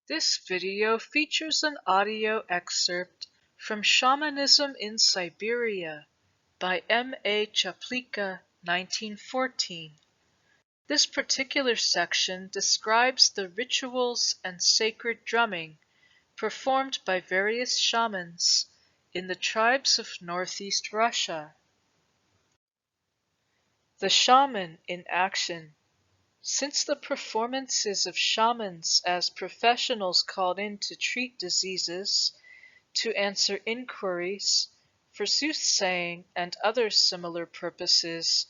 This video features an audio excerpt from Shamanism in Siberia by M.A. Czaplicka, 1914. This particular section describes the rituals and sacred drumming performed by various shamans in the tribes of northeast Russia. The shaman in action. Since the performances of shamans as professionals called in to treat diseases, to answer inquiries, for soothsaying and other similar purposes,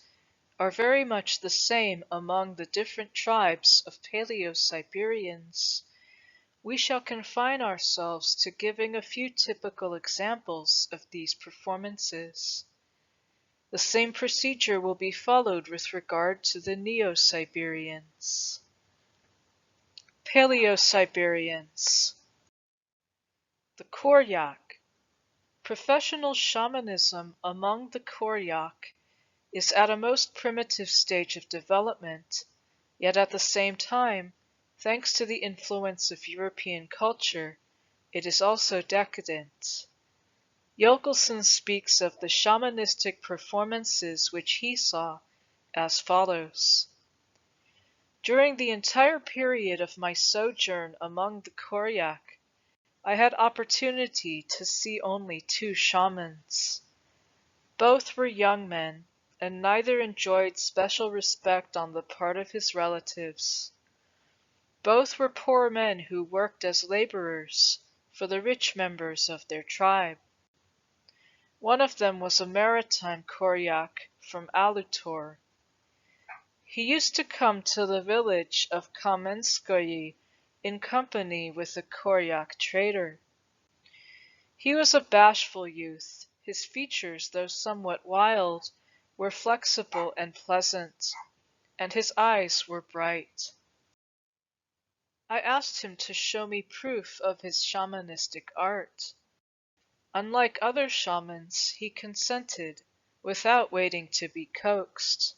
are very much the same among the different tribes of Paleo-Siberians, we shall confine ourselves to giving a few typical examples of these performances. The same procedure will be followed with regard to the Neo-Siberians. Paleo-Siberians. The Koryak. Professional shamanism among the Koryak is at a most primitive stage of development, yet at the same time, thanks to the influence of European culture, it is also decadent. Yelkelson speaks of the shamanistic performances which he saw as follows. During the entire period of my sojourn among the Koryak, I had opportunity to see only two shamans. Both were young men, and neither enjoyed special respect on the part of his relatives. Both were poor men who worked as laborers for the rich members of their tribe. One of them was a maritime Koryak from Altai. He used to come to the village of Kamenskoye in company with a Koryak trader. He was a bashful youth. His features, though somewhat wild, were flexible and pleasant, and his eyes were bright. I asked him to show me proof of his shamanistic art. Unlike other shamans, he consented, without waiting to be coaxed.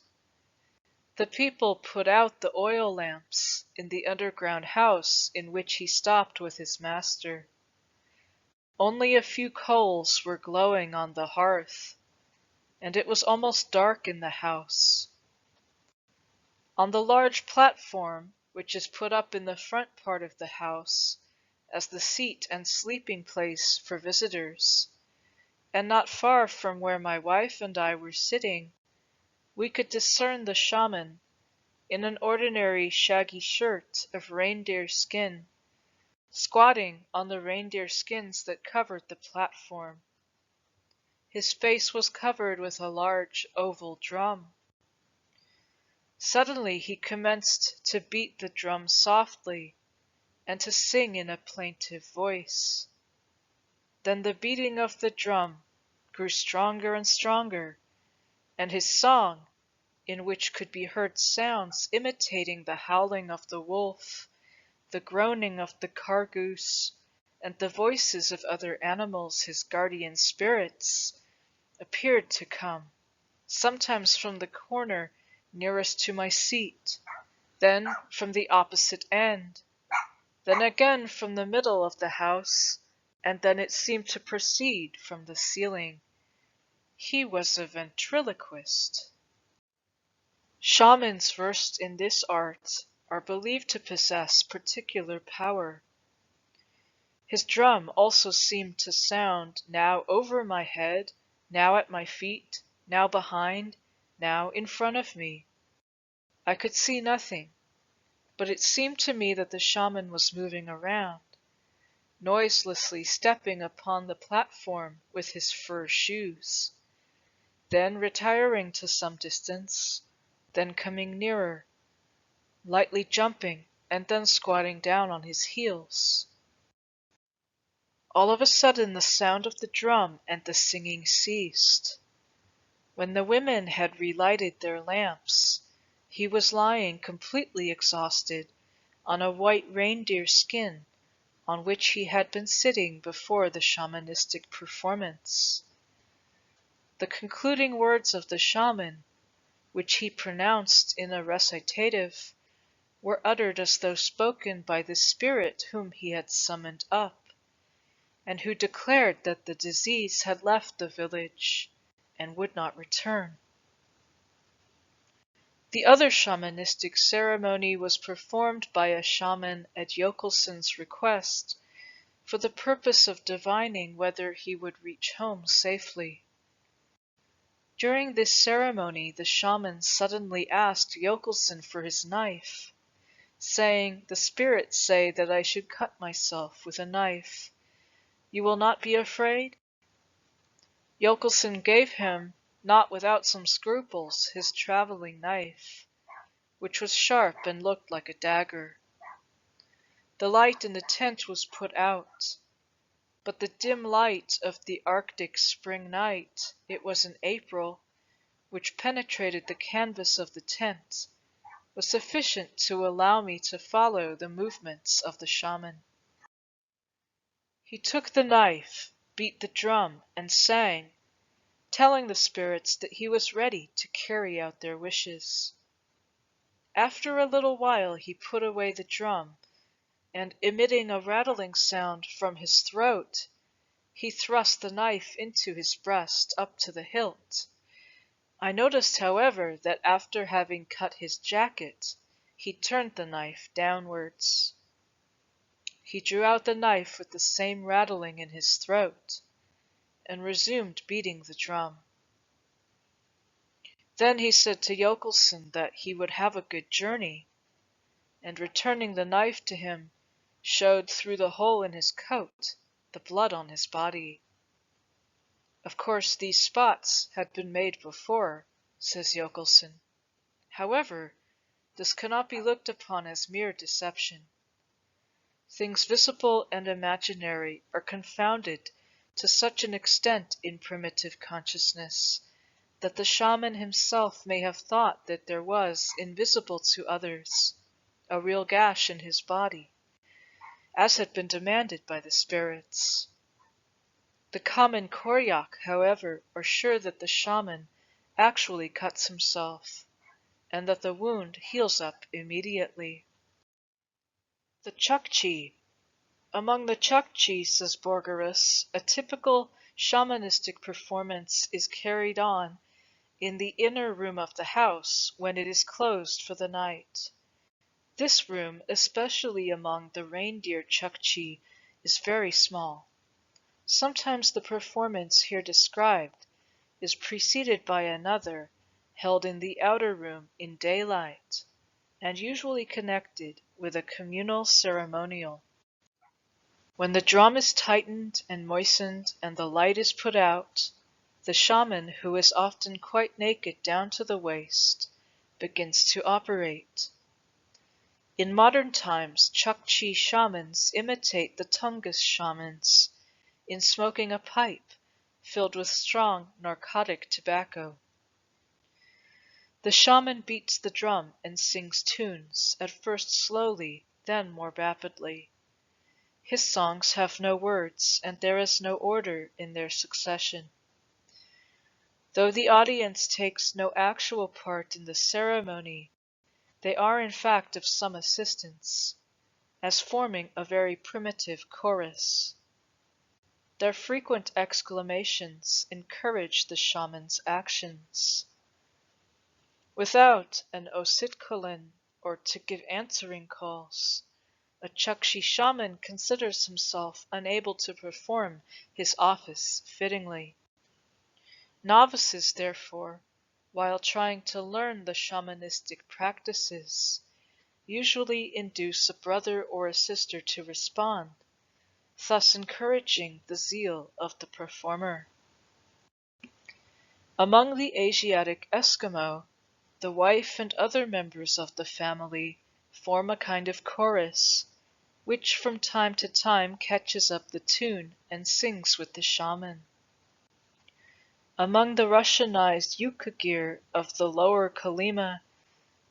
The people put out the oil lamps in the underground house in which he stopped with his master. Only a few coals were glowing on the hearth, and it was almost dark in the house. On the large platform, which is put up in the front part of the house, as the seat and sleeping place for visitors, and not far from where my wife and I were sitting, we could discern the shaman, in an ordinary shaggy shirt of reindeer skin, squatting on the reindeer skins that covered the platform. His face was covered with a large oval drum. Suddenly he commenced to beat the drum softly, and to sing in a plaintive voice. Then the beating of the drum grew stronger and stronger, and his song, in which could be heard sounds imitating the howling of the wolf, the groaning of the cargoose, and the voices of other animals, his guardian spirits, appeared to come, sometimes from the corner nearest to my seat, then from the opposite end, then again from the middle of the house, and then it seemed to proceed from the ceiling. He was a ventriloquist. Shamans versed in this art are believed to possess particular power. His drum also seemed to sound now over my head, now at my feet, now behind, now in front of me. I could see nothing, but it seemed to me that the shaman was moving around, noiselessly stepping upon the platform with his fur shoes, then retiring to some distance, then coming nearer, lightly jumping, and then squatting down on his heels. All of a sudden the sound of the drum and the singing ceased. When the women had relighted their lamps, he was lying completely exhausted on a white reindeer skin on which he had been sitting before the shamanistic performance. The concluding words of the shaman, which he pronounced in a recitative, were uttered as though spoken by the spirit whom he had summoned up, and who declared that the disease had left the village and would not return. The other shamanistic ceremony was performed by a shaman at Jokelsen's request for the purpose of divining whether he would reach home safely. During this ceremony, the shaman suddenly asked Jokelsen for his knife, saying, "The spirits say that I should cut myself with a knife. You will not be afraid?" Jokelsen gave him, not without some scruples, his travelling knife, which was sharp and looked like a dagger. The light in the tent was put out, but the dim light of the Arctic spring night, it was in April, which penetrated the canvas of the tent, was sufficient to allow me to follow the movements of the shaman. He took the knife, beat the drum, and sang, telling the spirits that he was ready to carry out their wishes. After a little while he put away the drum, and emitting a rattling sound from his throat, he thrust the knife into his breast up to the hilt. I noticed, however, that after having cut his jacket, he turned the knife downwards. He drew out the knife with the same rattling in his throat, and resumed beating the drum. Then he said to Jokelsen that he would have a good journey, and returning the knife to him, showed through the hole in his coat the blood on his body. Of course these spots had been made before, says Jokelsen. However, this cannot be looked upon as mere deception. Things visible and imaginary are confounded to such an extent in primitive consciousness that the shaman himself may have thought that there was, invisible to others, a real gash in his body, as had been demanded by the spirits. The common Koryak, however, are sure that the shaman actually cuts himself, and that the wound heals up immediately. The Chukchi. Among the Chukchi, says Borgerus, a typical shamanistic performance is carried on in the inner room of the house when it is closed for the night. This room, especially among the reindeer Chukchi, is very small. Sometimes the performance here described is preceded by another, held in the outer room in daylight, and usually connected with a communal ceremonial. When the drum is tightened and moistened and the light is put out, the shaman, who is often quite naked down to the waist, begins to operate. In modern times, Chukchi shamans imitate the Tungus shamans in smoking a pipe filled with strong narcotic tobacco. The shaman beats the drum and sings tunes, at first slowly, then more rapidly. His songs have no words, and there is no order in their succession. Though the audience takes no actual part in the ceremony, they are in fact of some assistance, as forming a very primitive chorus. Their frequent exclamations encourage the shaman's actions. Without an ositkolin, or to give answering calls, a Chukchi shaman considers himself unable to perform his office fittingly. Novices, therefore, while trying to learn the shamanistic practices, usually induce a brother or a sister to respond, thus encouraging the zeal of the performer. Among the Asiatic Eskimo, the wife and other members of the family form a kind of chorus, which from time to time catches up the tune and sings with the shaman. Among the Russianized Yukagir of the Lower Kolyma,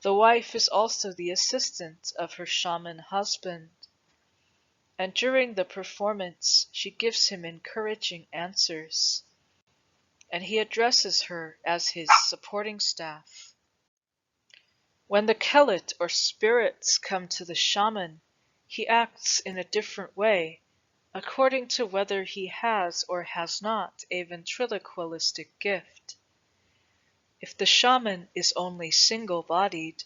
the wife is also the assistant of her shaman husband, and during the performance she gives him encouraging answers, and he addresses her as his supporting staff. When the Kelet or spirits come to the shaman, he acts in a different way, according to whether he has or has not a ventriloquialistic gift. If the shaman is only single-bodied,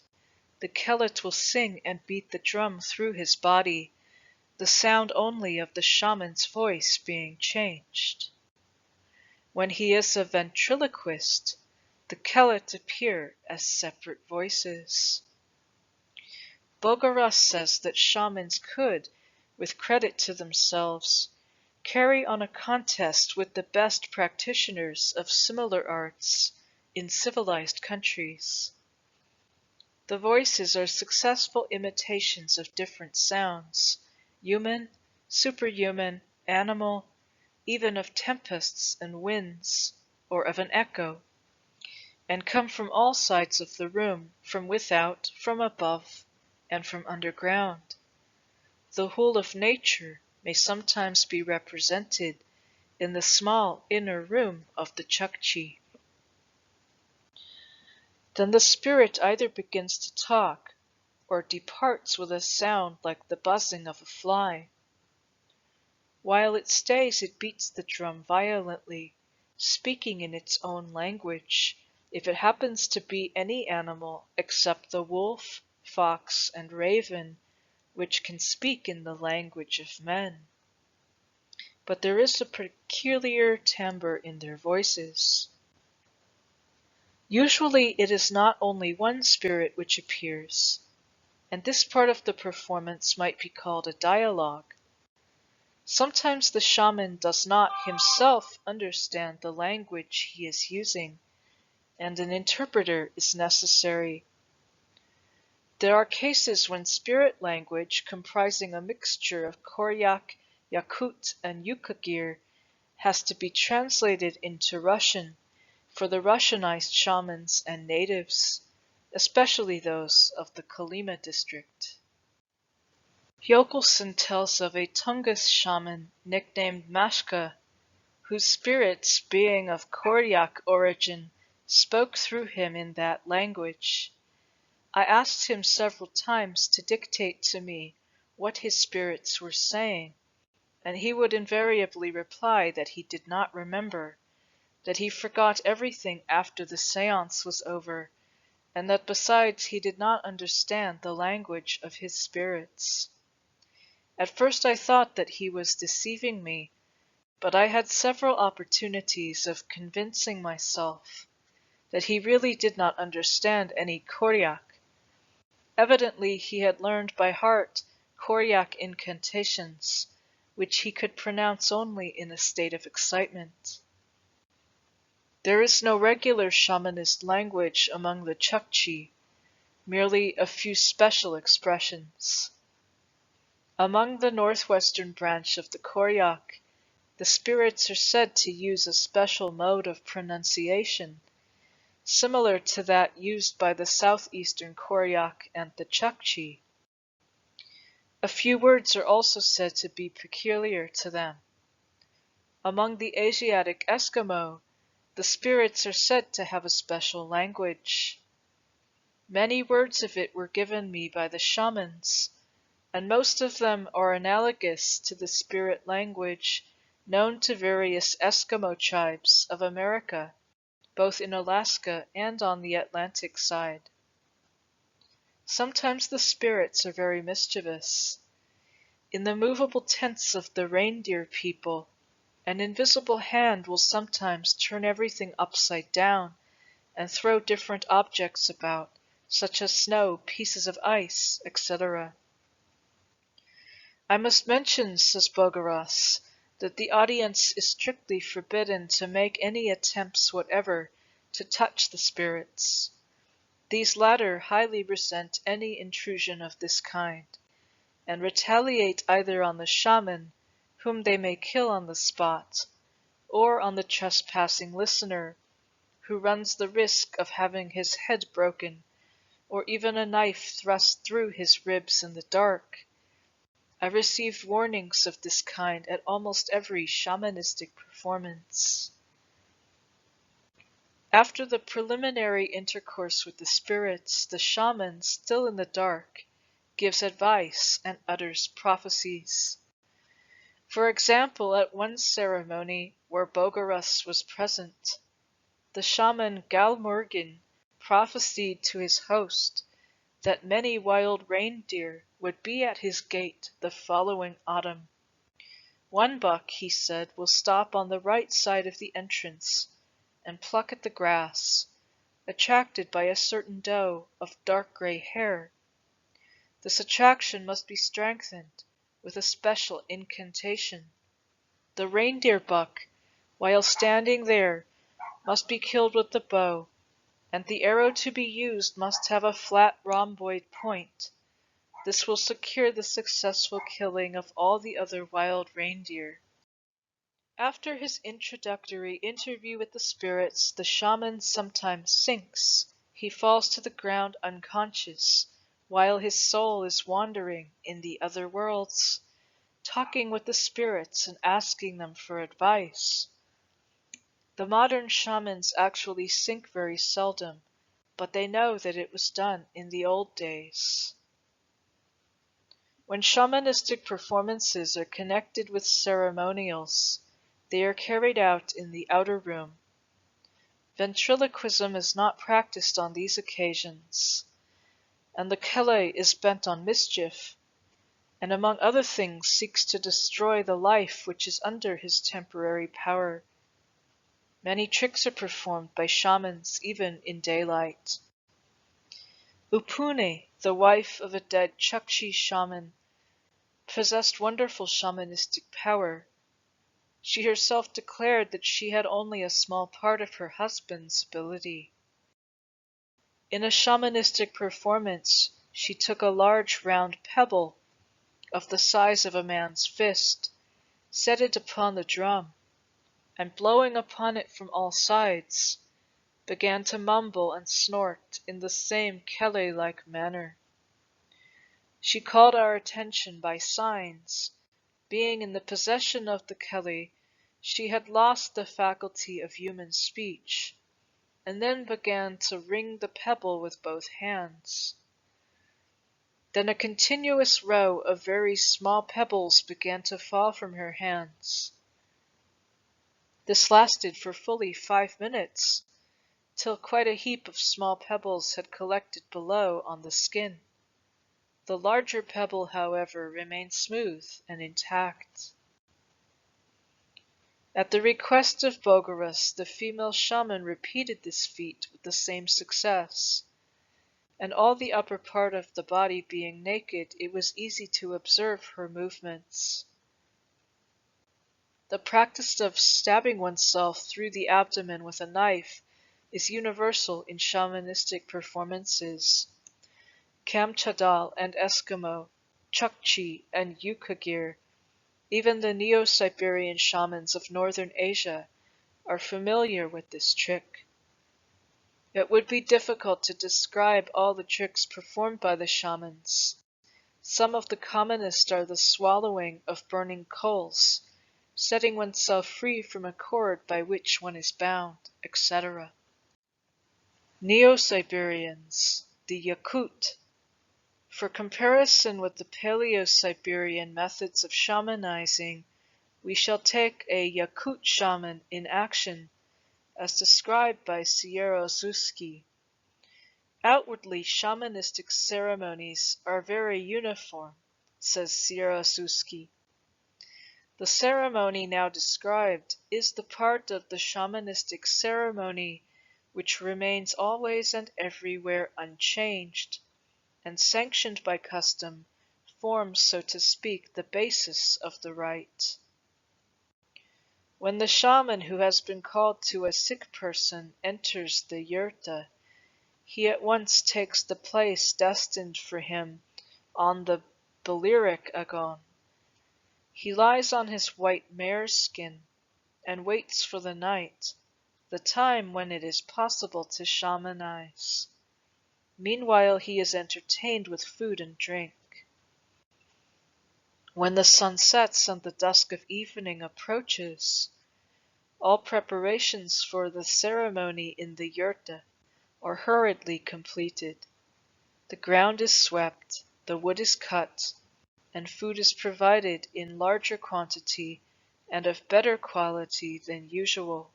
the Kelet will sing and beat the drum through his body, the sound only of the shaman's voice being changed. When he is a ventriloquist, the Kelet appear as separate voices. Bogaras says that shamans could, with credit to themselves, carry on a contest with the best practitioners of similar arts in civilized countries. The voices are successful imitations of different sounds, human, superhuman, animal, even of tempests and winds, or of an echo, and come from all sides of the room, from without, from above, and from underground. The whole of nature may sometimes be represented in the small inner room of the Chukchi. Then the spirit either begins to talk, or departs with a sound like the buzzing of a fly. While it stays, it beats the drum violently, speaking in its own language, if it happens to be any animal except the wolf, fox, and raven, which can speak in the language of men. But there is a peculiar timbre in their voices. Usually it is not only one spirit which appears, and this part of the performance might be called a dialogue. Sometimes the shaman does not himself understand the language he is using, and an interpreter is necessary. There are cases when spirit language, comprising a mixture of Koryak, Yakut, and Yukagir, has to be translated into Russian for the Russianized shamans and natives, especially those of the Kolyma district. Jokelson tells of a Tungus shaman nicknamed Mashka, whose spirits, being of Koryak origin, spoke through him in that language. I asked him several times to dictate to me what his spirits were saying, and he would invariably reply that he did not remember, that he forgot everything after the séance was over, and that besides he did not understand the language of his spirits. At first I thought that he was deceiving me, but I had several opportunities of convincing myself that he really did not understand any Koryak. Evidently he had learned by heart Koryak incantations, which he could pronounce only in a state of excitement. There is no regular shamanist language among the Chukchi, merely a few special expressions. Among the northwestern branch of the Koryak, the spirits are said to use a special mode of pronunciation, similar to that used by the southeastern Koryak and the Chukchi. A few words are also said to be peculiar to them. Among the Asiatic Eskimo, the spirits are said to have a special language. Many words of it were given me by the shamans, and most of them are analogous to the spirit language known to various Eskimo tribes of America, both in Alaska and on the Atlantic side. Sometimes the spirits are very mischievous. In the movable tents of the reindeer people, an invisible hand will sometimes turn everything upside down and throw different objects about, such as snow, pieces of ice, etc. I must mention, says Bogaras, that the audience is strictly forbidden to make any attempts whatever to touch the spirits. These latter highly resent any intrusion of this kind, and retaliate either on the shaman, whom they may kill on the spot, or on the trespassing listener, who runs the risk of having his head broken, or even a knife thrust through his ribs in the dark. I received warnings of this kind at almost every shamanistic performance. After the preliminary intercourse with the spirits, the shaman, still in the dark, gives advice and utters prophecies. For example, at one ceremony where Bogarus was present, the shaman Galmurgin prophesied to his host that many wild reindeer would be at his gate the following autumn. One buck, he said, will stop on the right side of the entrance and pluck at the grass, attracted by a certain doe of dark gray hair. This attraction must be strengthened with a special incantation. The reindeer buck, while standing there, must be killed with the bow, and the arrow to be used must have a flat rhomboid point. This will secure the successful killing of all the other wild reindeer. After his introductory interview with the spirits, the shaman sometimes sinks. He falls to the ground unconscious, while his soul is wandering in the other worlds, talking with the spirits and asking them for advice. The modern shamans actually sink very seldom, but they know that it was done in the old days. When shamanistic performances are connected with ceremonials, they are carried out in the outer room. Ventriloquism is not practiced on these occasions, and the kele is bent on mischief, and among other things seeks to destroy the life which is under his temporary power. Many tricks are performed by shamans even in daylight. Upune, the wife of a dead Chukchi shaman, possessed wonderful shamanistic power. She herself declared that she had only a small part of her husband's ability. In a shamanistic performance, she took a large round pebble of the size of a man's fist, set it upon the drum, and blowing upon it from all sides, began to mumble and snort in the same kele-like manner. She called our attention by signs. Being in the possession of the kele, she had lost the faculty of human speech, and then began to ring the pebble with both hands. Then a continuous row of very small pebbles began to fall from her hands. This lasted for fully 5 minutes, till quite a heap of small pebbles had collected below on the skin. The larger pebble, however, remained smooth and intact. At the request of Bogarus, the female shaman repeated this feat with the same success, and all the upper part of the body being naked, it was easy to observe her movements. The practice of stabbing oneself through the abdomen with a knife is universal in shamanistic performances. Kamchadal and Eskimo, Chukchi and Yukagir, even the Neo-Siberian shamans of northern Asia are familiar with this trick. It would be difficult to describe all the tricks performed by the shamans. Some of the commonest are the swallowing of burning coals, setting oneself free from a cord by which one is bound, etc. Neo-Siberians, the Yakut. For comparison with the Paleo-Siberian methods of shamanizing, we shall take a Yakut shaman in action, as described by Sierozewski. Outwardly, shamanistic ceremonies are very uniform, says Sierozewski. The ceremony now described is the part of the shamanistic ceremony which remains always and everywhere unchanged, and sanctioned by custom, forms, so to speak, the basis of the rite. When the shaman who has been called to a sick person enters the yurta, he at once takes the place destined for him on the Balearic agon. He lies on his white mare's skin and waits for the night, the time when it is possible to shamanize. Meanwhile he is entertained with food and drink. When the sun sets and the dusk of evening approaches, All preparations for the ceremony in the yurta are hurriedly completed. The ground is swept, the wood is cut, and food is provided in larger quantity and of better quality than usual.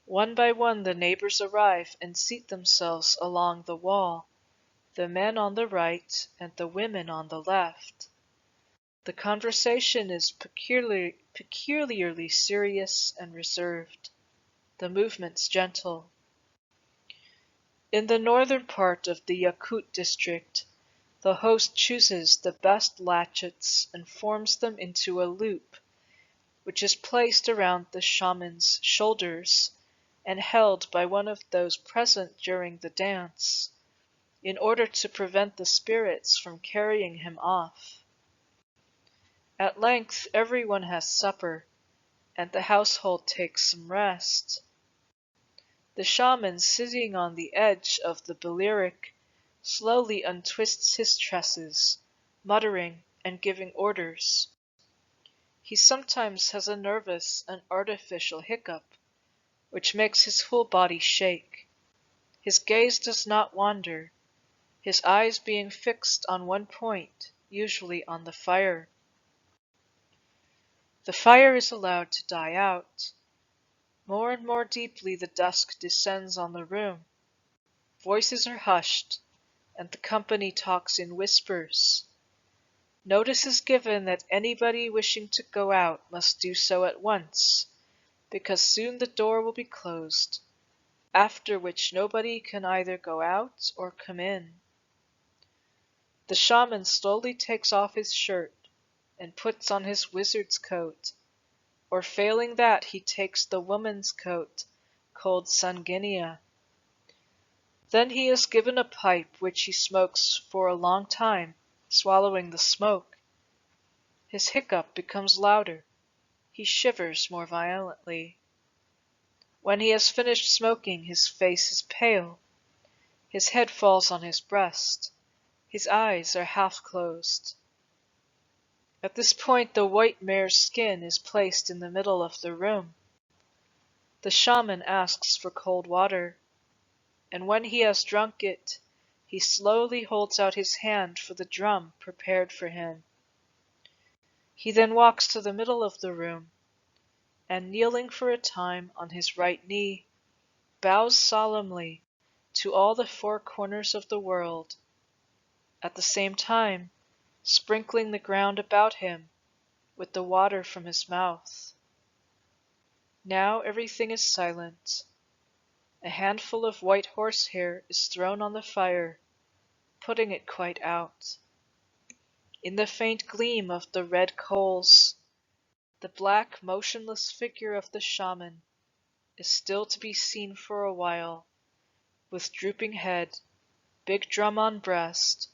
One by one the neighbors arrive and seat themselves along the wall, the men on the right and the women on the left. The conversation is peculiarly serious and reserved, the movements gentle. In the northern part of the Yakut district, the host chooses the best latchets and forms them into a loop, which is placed around the shaman's shoulders and held by one of those present during the dance, in order to prevent the spirits from carrying him off. At length everyone has supper, and the household takes some rest. The shaman, sitting on the edge of the balearic, slowly untwists his tresses, muttering and giving orders. He sometimes has a nervous and artificial hiccup, which makes his whole body shake. His gaze does not wander, his eyes being fixed on one point, usually on the fire. The fire is allowed to die out. More and more deeply the dusk descends on the room. Voices are hushed, and the company talks in whispers. Notice is given that anybody wishing to go out must do so at once, because soon the door will be closed, after which nobody can either go out or come in. The shaman slowly takes off his shirt and puts on his wizard's coat, or failing that he takes the woman's coat, called sanguinea. Then he is given a pipe which he smokes for a long time, swallowing the smoke. His hiccup becomes louder. He shivers more violently. When he has finished smoking, his face is pale. His head falls on his breast. His eyes are half closed. At this point the white mare's skin is placed in the middle of the room. The shaman asks for cold water, and when he has drunk it, he slowly holds out his hand for the drum prepared for him. He then walks to the middle of the room, and kneeling for a time on his right knee, bows solemnly to all the four corners of the world, at the same time sprinkling the ground about him with the water from his mouth. Now everything is silent. A handful of white horsehair is thrown on the fire, putting it quite out. In the faint gleam of the red coals, the black, motionless figure of the shaman is still to be seen for a while, with drooping head, big drum on breast,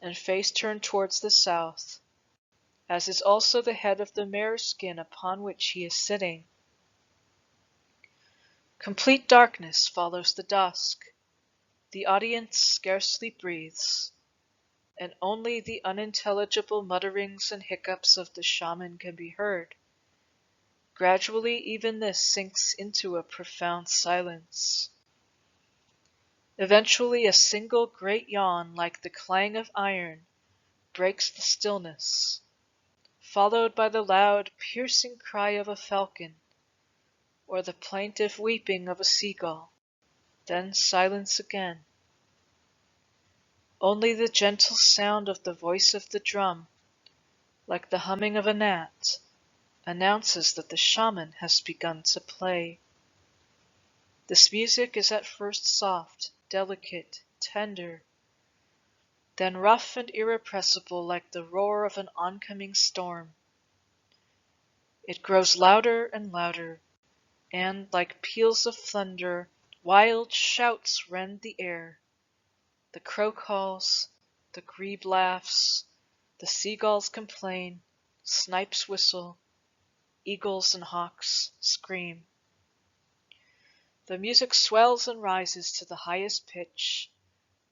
and face turned towards the south, as is also the head of the mare's skin upon which he is sitting. Complete darkness follows the dusk. The audience scarcely breathes, and only the unintelligible mutterings and hiccups of the shaman can be heard. Gradually even this sinks into a profound silence. Eventually a single great yawn like the clang of iron breaks the stillness, followed by the loud, piercing cry of a falcon, or the plaintive weeping of a seagull, then silence again. Only the gentle sound of the voice of the drum, like the humming of a gnat, announces that the shaman has begun to play. This music is at first soft, delicate, tender, then rough and irrepressible like the roar of an oncoming storm. It grows louder and louder, and, like peals of thunder, wild shouts rend the air. The crow calls, the grebe laughs, the seagulls complain, snipes whistle, eagles and hawks scream. The music swells and rises to the highest pitch.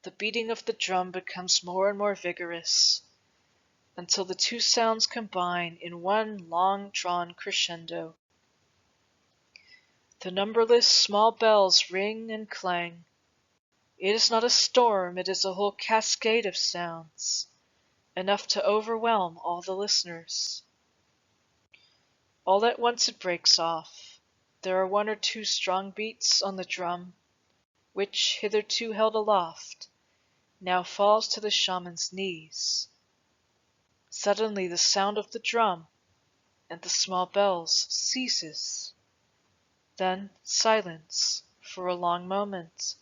The beating of the drum becomes more and more vigorous, until the two sounds combine in one long-drawn crescendo. The numberless small bells ring and clang. It is not a storm, it is a whole cascade of sounds, enough to overwhelm all the listeners. All at once it breaks off. There are one or two strong beats on the drum, which, hitherto held aloft, now falls to the shaman's knees. Suddenly the sound of the drum and the small bells ceases. Then silence for a long moment,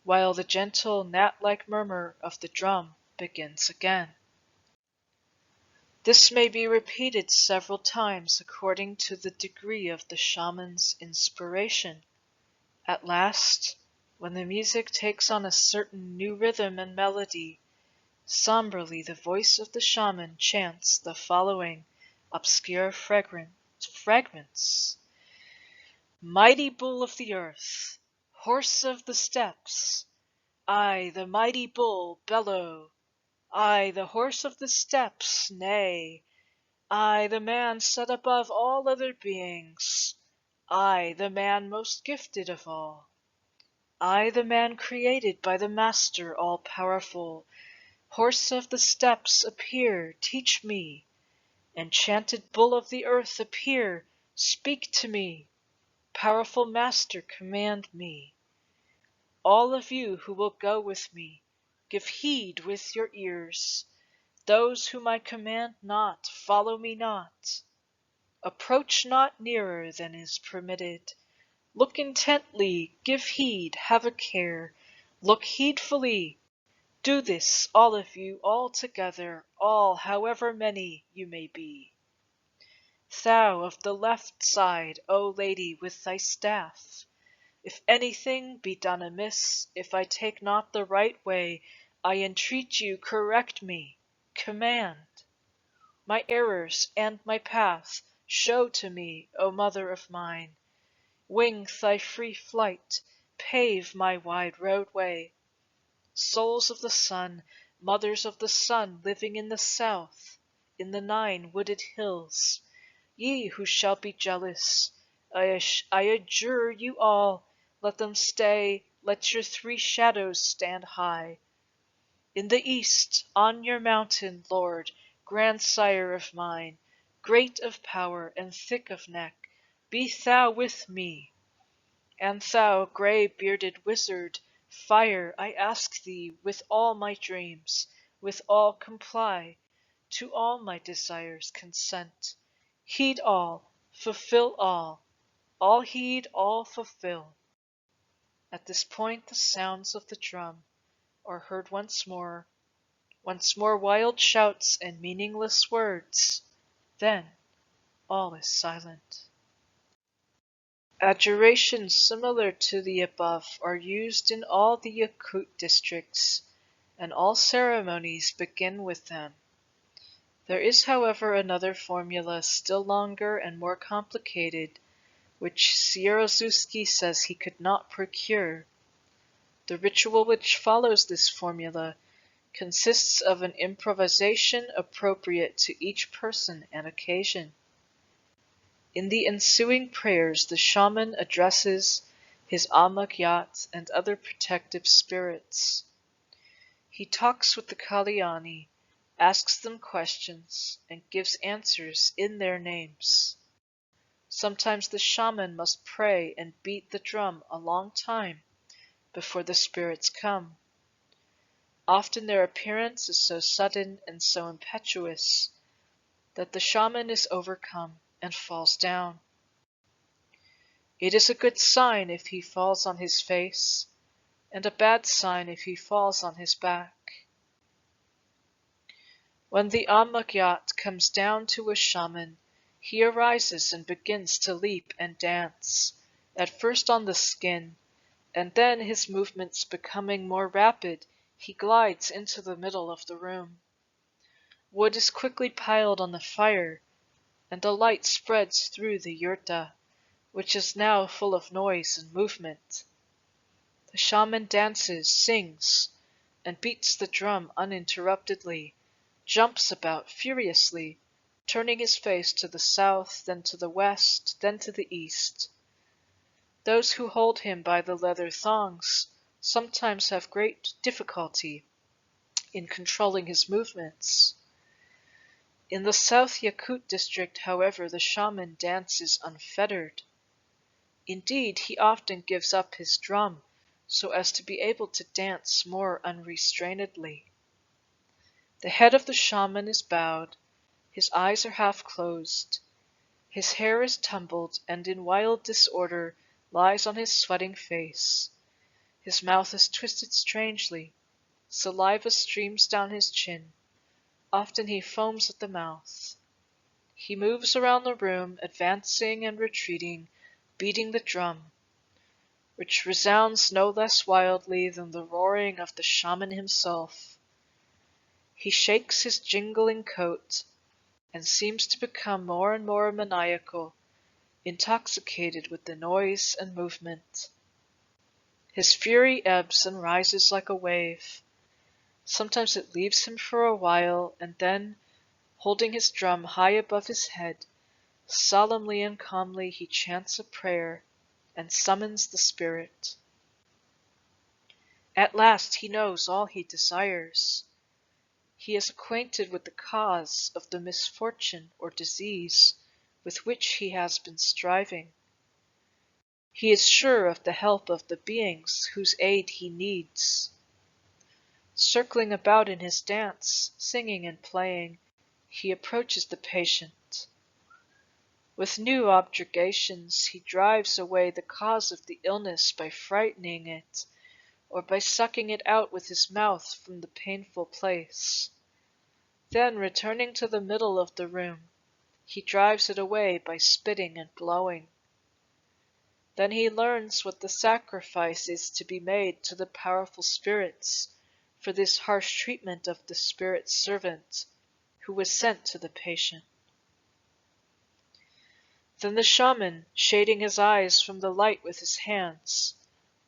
while the gentle gnat-like murmur of the drum begins again. This may be repeated several times according to the degree of the shaman's inspiration. At last, when the music takes on a certain new rhythm and melody, somberly the voice of the shaman chants the following obscure fragments. Mighty bull of the earth, horse of the steppes, I, the mighty bull, bellow, I, the horse of the steppes, neigh, I, the man set above all other beings, I, the man most gifted of all, I, the man created by the Master all-powerful, horse of the steppes, appear, teach me, enchanted bull of the earth, appear, speak to me, powerful Master, command me. All of you who will go with me, give heed with your ears. Those whom I command not, follow me not. Approach not nearer than is permitted. Look intently, give heed, have a care. Look heedfully. Do this, all of you, all together, all, however many you may be. Thou of the left side, O lady, with thy staff, if anything be done amiss, if I take not the right way, I entreat you correct me, command. My errors and my path show to me, O mother of mine. Wing thy free flight, pave my wide roadway. Souls of the sun, mothers of the sun, living in the south, in the 9 wooded hills, ye who shall be jealous, I adjure you all, let them stay, let your 3 shadows stand high. In the east, on your mountain, Lord, grandsire of mine, great of power and thick of neck, be thou with me. And thou, grey-bearded wizard, fire, I ask thee, with all my dreams, with all comply, to all my desires consent. Heed all, fulfill all heed, all fulfill. At this point the sounds of the drum are heard once more wild shouts and meaningless words, then all is silent. Adjurations similar to the above are used in all the Yakut districts, and all ceremonies begin with them. There is, however, another formula still longer and more complicated, which Sierozewski says he could not procure. The ritual which follows this formula consists of an improvisation appropriate to each person and occasion. In the ensuing prayers the shaman addresses his Amakyat and other protective spirits. He talks with the Kalyani, asks them questions, and gives answers in their names. Sometimes the shaman must pray and beat the drum a long time before the spirits come. Often their appearance is so sudden and so impetuous that the shaman is overcome and falls down. It is a good sign if he falls on his face, and a bad sign if he falls on his back. When the Amakyat comes down to a shaman, he arises and begins to leap and dance, at first on the skin, and then, his movements becoming more rapid, he glides into the middle of the room. Wood is quickly piled on the fire, and a light spreads through the yurta, which is now full of noise and movement. The shaman dances, sings, and beats the drum uninterruptedly, jumps about furiously, turning his face to the south, then to the west, then to the east. Those who hold him by the leather thongs sometimes have great difficulty in controlling his movements. In the South Yakut district, however, the shaman dances unfettered. Indeed, he often gives up his drum so as to be able to dance more unrestrainedly. The head of the shaman is bowed, his eyes are half closed, his hair is tumbled and in wild disorder lies on his sweating face. His mouth is twisted strangely, saliva streams down his chin, often he foams at the mouth. He moves around the room, advancing and retreating, beating the drum, which resounds no less wildly than the roaring of the shaman himself. He shakes his jingling coat, and seems to become more and more maniacal, intoxicated with the noise and movement. His fury ebbs and rises like a wave. Sometimes it leaves him for a while, and then, holding his drum high above his head, solemnly and calmly he chants a prayer and summons the spirit. At last he knows all he desires. He is acquainted with the cause of the misfortune or disease with which he has been striving. He is sure of the help of the beings whose aid he needs. Circling about in his dance, singing and playing, he approaches the patient. With new objurgations he drives away the cause of the illness by frightening it, or by sucking it out with his mouth from the painful place. Then, returning to the middle of the room, he drives it away by spitting and blowing. Then he learns what the sacrifice is to be made to the powerful spirits for this harsh treatment of the spirit's servant who was sent to the patient. Then the shaman, shading his eyes from the light with his hands,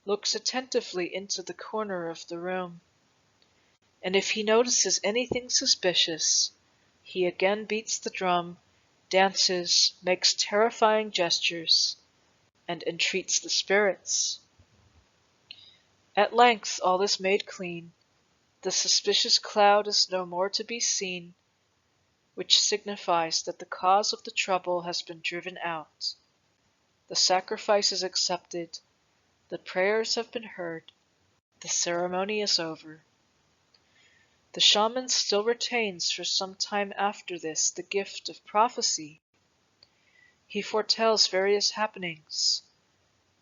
looks attentively into the corner of the room, and if he notices anything suspicious, he again beats the drum, dances, makes terrifying gestures, and entreats the spirits. At length all is made clean, the suspicious cloud is no more to be seen, which signifies that the cause of the trouble has been driven out. The sacrifice is accepted, the prayers have been heard, the ceremony is over. The shaman still retains for some time after this the gift of prophecy. He foretells various happenings,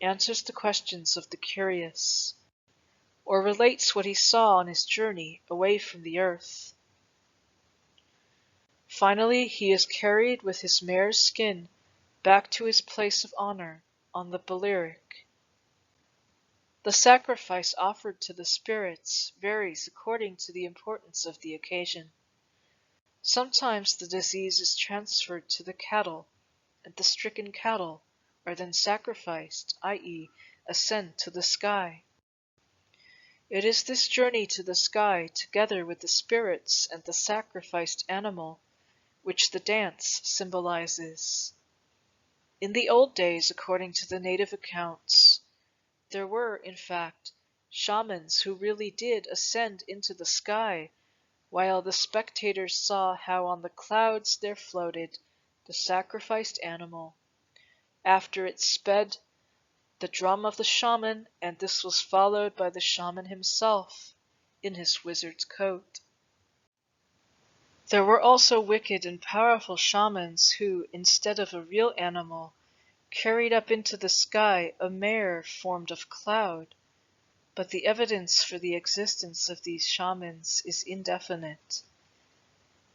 answers the questions of the curious, or relates what he saw on his journey away from the earth. Finally, he is carried with his mare's skin back to his place of honor on the Balearic. The sacrifice offered to the spirits varies according to the importance of the occasion. Sometimes the disease is transferred to the cattle, and the stricken cattle are then sacrificed, i.e., ascend to the sky. It is this journey to the sky, together with the spirits and the sacrificed animal, which the dance symbolizes. In the old days, according to the native accounts, there were, in fact, shamans who really did ascend into the sky, while the spectators saw how on the clouds there floated the sacrificed animal. After it sped the drum of the shaman, and this was followed by the shaman himself in his wizard's coat. There were also wicked and powerful shamans who, instead of a real animal, carried up into the sky a mare formed of cloud, but the evidence for the existence of these shamans is indefinite.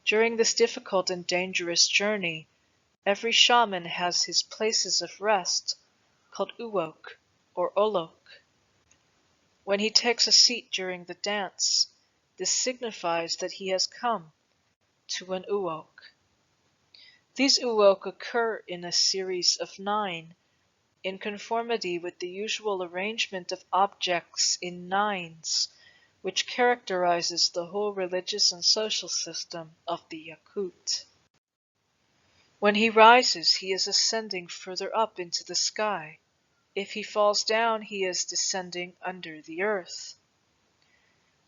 During this difficult and dangerous journey, every shaman has his places of rest, called uwok or olok. When he takes a seat during the dance, this signifies that he has come to an uwok. These uwok occur in a series of 9, in conformity with the usual arrangement of objects in nines, which characterizes the whole religious and social system of the Yakut. When he rises, he is ascending further up into the sky. If he falls down, he is descending under the earth.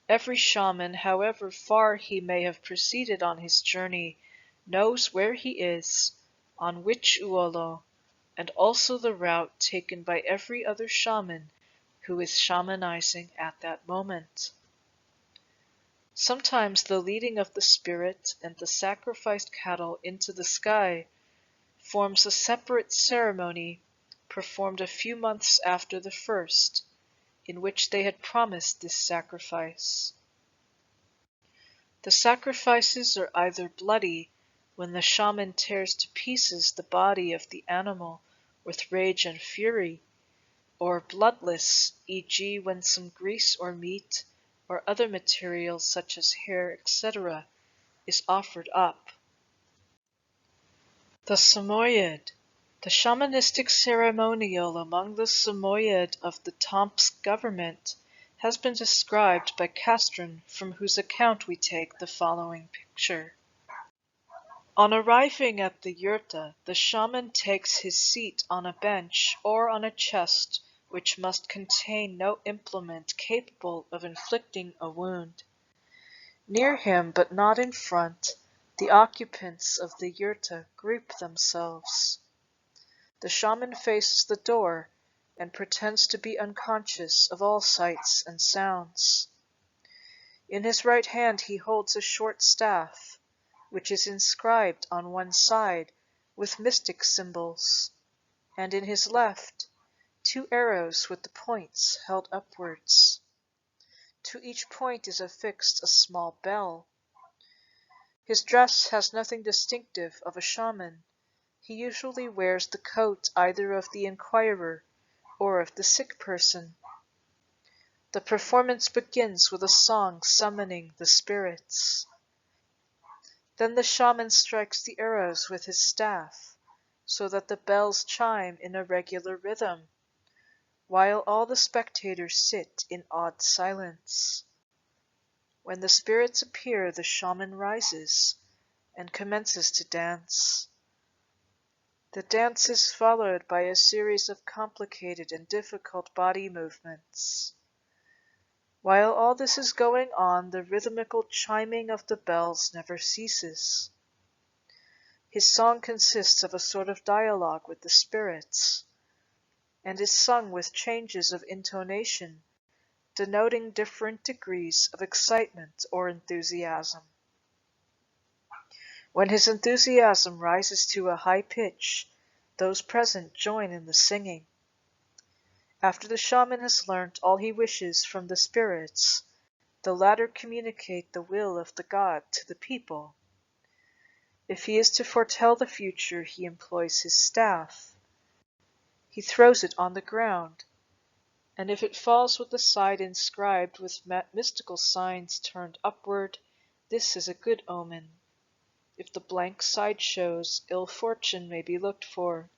Every shaman, however far he may have proceeded on his journey, knows where he is, on which uolo, and also the route taken by every other shaman who is shamanizing at that moment. Sometimes the leading of the spirit and the sacrificed cattle into the sky forms a separate ceremony performed a few months after the first, in which they had promised this sacrifice. The sacrifices are either bloody, when the shaman tears to pieces the body of the animal with rage and fury, or bloodless, e.g. when some grease or meat or other materials such as hair, etc., is offered up. The Samoyed. The shamanistic ceremonial among the Samoyed of the Tomsk government has been described by Castron, from whose account we take the following picture. On arriving at the yurta, the shaman takes his seat on a bench or on a chest which must contain no implement capable of inflicting a wound. Near him, but not in front, the occupants of the yurta group themselves. The shaman faces the door and pretends to be unconscious of all sights and sounds. In his right hand he holds a short staff, which is inscribed on one side with mystic symbols, and in his left 2 arrows with the points held upwards. To each point is affixed a small bell. His dress has nothing distinctive of a shaman. He usually wears the coat either of the inquirer or of the sick person. The performance begins with a song summoning the spirits. Then the shaman strikes the arrows with his staff, so that the bells chime in a regular rhythm, while all the spectators sit in awed silence. When the spirits appear, the shaman rises and commences to dance. The dance is followed by a series of complicated and difficult body movements. While all this is going on, the rhythmical chiming of the bells never ceases. His song consists of a sort of dialogue with the spirits, and is sung with changes of intonation, denoting different degrees of excitement or enthusiasm. When his enthusiasm rises to a high pitch, those present join in the singing. After the shaman has learnt all he wishes from the spirits, the latter communicate the will of the god to the people. If he is to foretell the future, he employs his staff. He throws it on the ground, and if it falls with the side inscribed with mystical signs turned upward, this is a good omen. If the blank side shows, ill fortune may be looked for.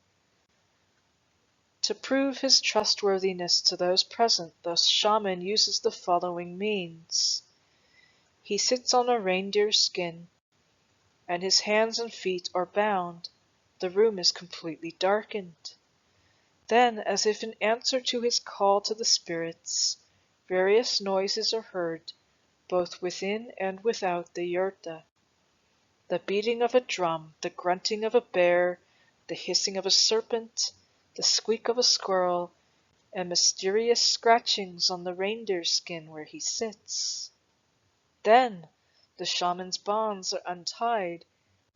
To prove his trustworthiness to those present, the shaman uses the following means. He sits on a reindeer skin, and his hands and feet are bound. The room is completely darkened. Then, as if in answer to his call to the spirits, various noises are heard, both within and without the yurta. The beating of a drum, the grunting of a bear, the hissing of a serpent, the squeak of a squirrel, and mysterious scratchings on the reindeer skin where he sits. Then the shaman's bonds are untied,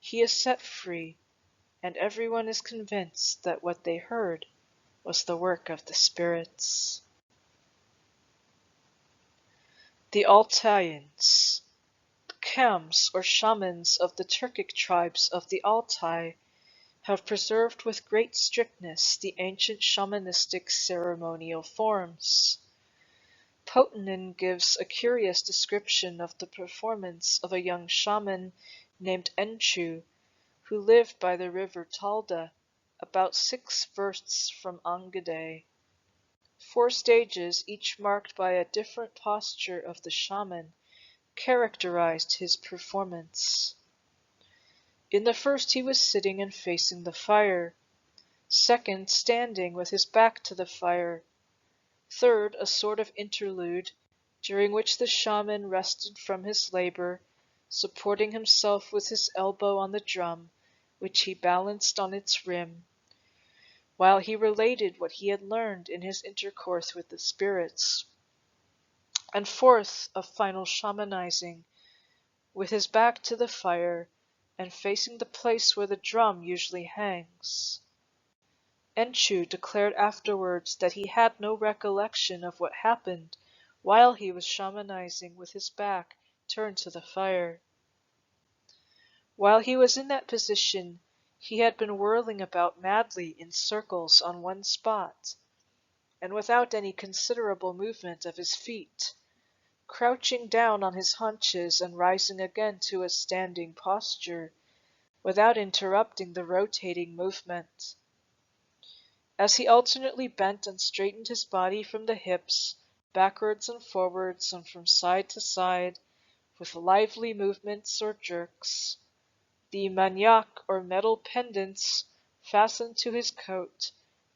he is set free, and everyone is convinced that what they heard was the work of the spirits. The Altaians. Khams, or shamans of the Turkic tribes of the Altai, have preserved with great strictness the ancient shamanistic ceremonial forms. Potanin gives a curious description of the performance of a young shaman named Enchu, who lived by the river Talda, about 6 versts from Angade. 4 stages, each marked by a different posture of the shaman, characterized his performance. In the first he was sitting and facing the fire. Second, standing with his back to the fire. Third, a sort of interlude, during which the shaman rested from his labor, supporting himself with his elbow on the drum, which he balanced on its rim, while he related what he had learned in his intercourse with the spirits. And fourth, a final shamanizing, with his back to the fire, and facing the place where the drum usually hangs. Enchu declared afterwards that he had no recollection of what happened while he was shamanizing with his back turned to the fire. While he was in that position, he had been whirling about madly in circles on one spot, and without any considerable movement of his feet, crouching down on his haunches and rising again to a standing posture, without interrupting the rotating movement. As he alternately bent and straightened his body from the hips, backwards and forwards and from side to side, with lively movements or jerks, the manyak or metal pendants fastened to his coat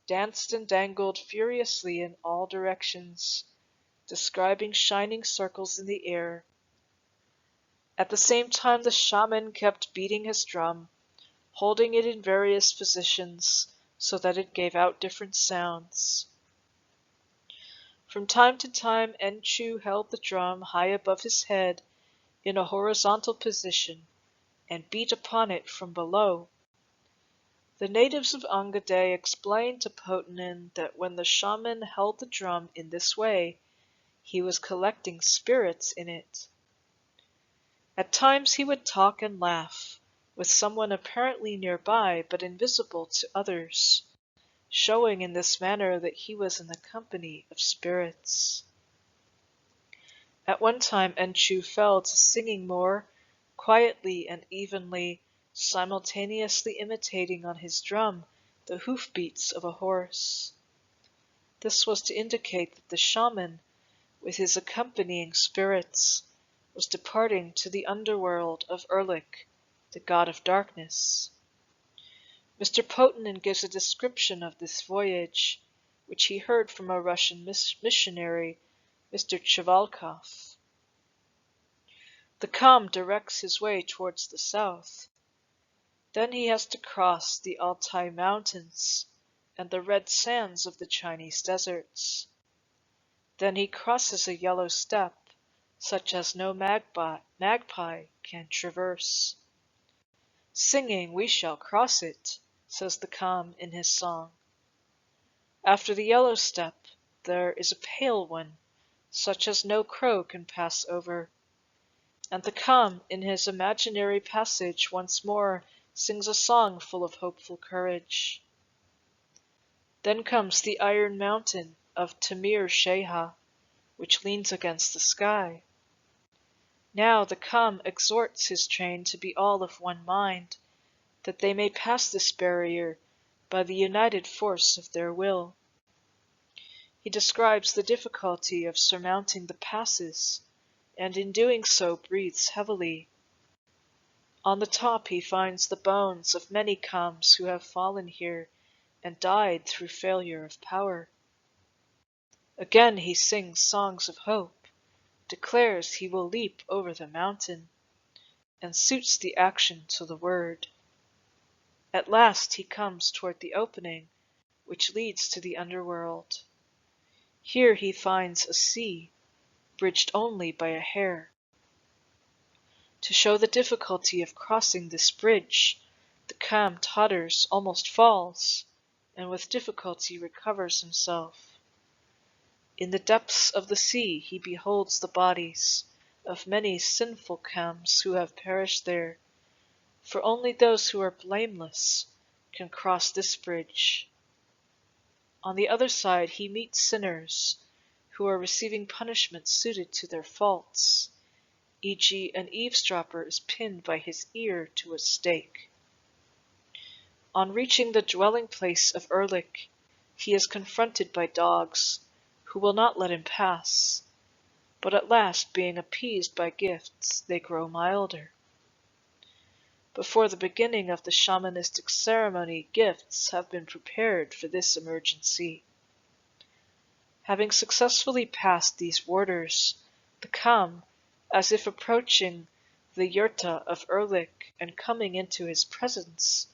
danced and dangled furiously in all directions, describing shining circles in the air. At the same time the shaman kept beating his drum, holding it in various positions so that it gave out different sounds. From time to time Enchu held the drum high above his head in a horizontal position and beat upon it from below. The natives of Angade explained to Potanin that when the shaman held the drum in this way, he was collecting spirits in it. At times he would talk and laugh, with someone apparently nearby but invisible to others, showing in this manner that he was in the company of spirits. At one time Enchu fell to singing more quietly and evenly, simultaneously imitating on his drum the hoof-beats of a horse. This was to indicate that the shaman, with his accompanying spirits, was departing to the underworld of Erlik, the god of darkness. Mr. Potanin gives a description of this voyage, which he heard from a Russian missionary, Mr. Chevalkov. The Kham directs his way towards the south. Then he has to cross the Altai mountains and the red sands of the Chinese deserts. Then he crosses a yellow steppe, such as no magpie can traverse. Singing, we shall cross it, says the Kham in his song. After the yellow steppe there is a pale one, such as no crow can pass over. And the Kham in his imaginary passage once more sings a song full of hopeful courage. Then comes the iron mountain of Tamir Sheha, which leans against the sky. Now the Kham exhorts his train to be all of one mind, that they may pass this barrier by the united force of their will. He describes the difficulty of surmounting the passes, and in doing so breathes heavily. On the top he finds the bones of many Khams who have fallen here and died through failure of power. Again he sings songs of hope, declares he will leap over the mountain, and suits the action to the word. At last he comes toward the opening which leads to the underworld. Here he finds a sea, bridged only by a hair. To show the difficulty of crossing this bridge, the Kham totters, almost falls, and with difficulty recovers himself. In the depths of the sea he beholds the bodies of many sinful Khams who have perished there, for only those who are blameless can cross this bridge. On the other side he meets sinners who are receiving punishment suited to their faults, e.g. an eavesdropper is pinned by his ear to a stake. On reaching the dwelling place of Erlik, he is confronted by dogs, who will not let him pass, but at last, being appeased by gifts, they grow milder. Before the beginning of the shamanistic ceremony, gifts have been prepared for this emergency. Having successfully passed these warders, the Kam, as if approaching the yurta of Erlik and coming into his presence,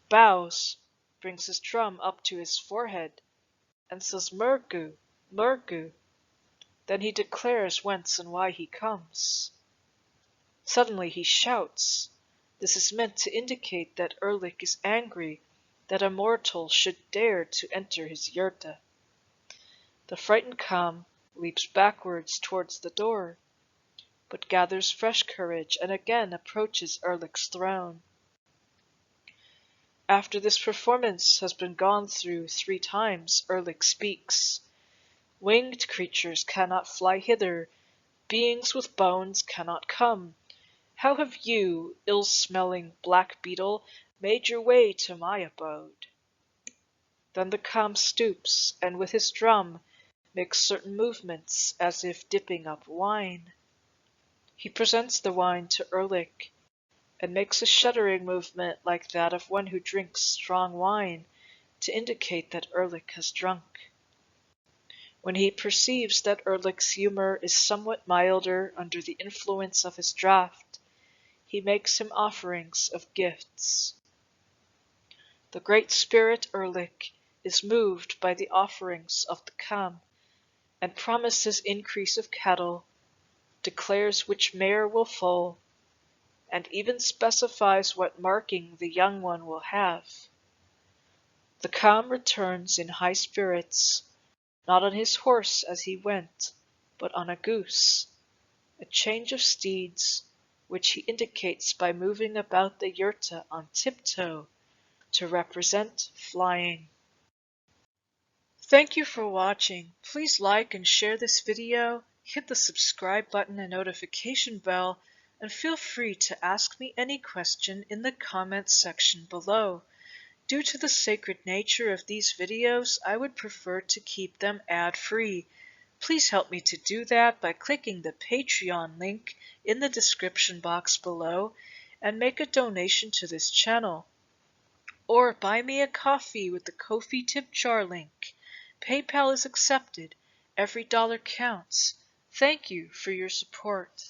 bows, brings his drum up to his forehead, and says Murgu, Murgu. Then he declares whence and why he comes. Suddenly he shouts. This is meant to indicate that Erlik is angry that a mortal should dare to enter his yurta. The frightened Kam leaps backwards towards the door, but gathers fresh courage and again approaches Erlik's throne. After this performance has been gone through 3 times, Erlik speaks. Winged creatures cannot fly hither, beings with bones cannot come. How have you, ill-smelling black beetle, made your way to my abode? Then the Kam stoops, and with his drum makes certain movements as if dipping up wine. He presents the wine to Erlik, and makes a shuddering movement like that of one who drinks strong wine, to indicate that Erlik has drunk. When he perceives that Erlik's humor is somewhat milder under the influence of his draught, he makes him offerings of gifts. The great spirit Erlik is moved by the offerings of the Kam, and promises increase of cattle, declares which mare will foal, and even specifies what marking the young one will have. The Kam returns in high spirits, not on his horse as he went, but on a goose, a change of steeds, which he indicates by moving about the yurta on tiptoe to represent flying. Thank you for watching. Please like and share this video, hit the subscribe button and notification bell, and feel free to ask me any question in the comments section below. Due to the sacred nature of these videos, I would prefer to keep them ad-free. Please help me to do that by clicking the Patreon link in the description box below and make a donation to this channel. Or buy me a coffee with the Ko-fi tip jar link. PayPal is accepted. Every dollar counts. Thank you for your support.